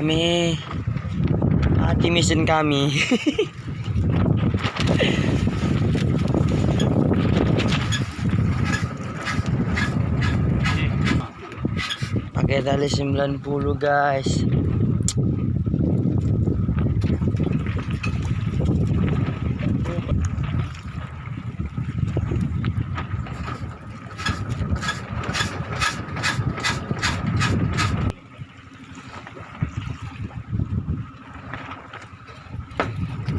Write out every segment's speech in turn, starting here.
Kami mati mesin kami. Pakai tali 90 guys.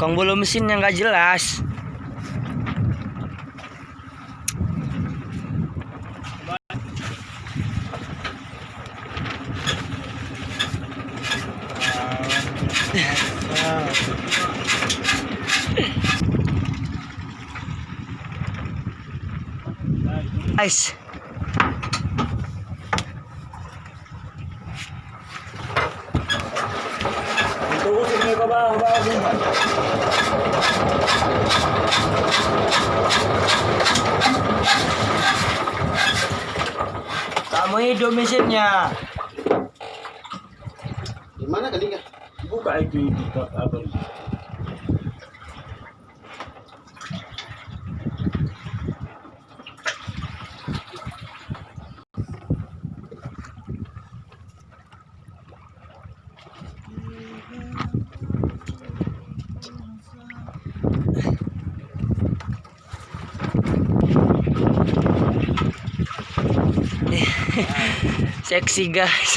Tukang bolu mesin yang gak jelas. Guys, kamu hidup mesinnya. Gimana kali kah? Buka itu apa? Seksi guys.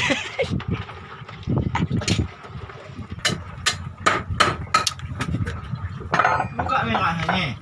Buka merahnya.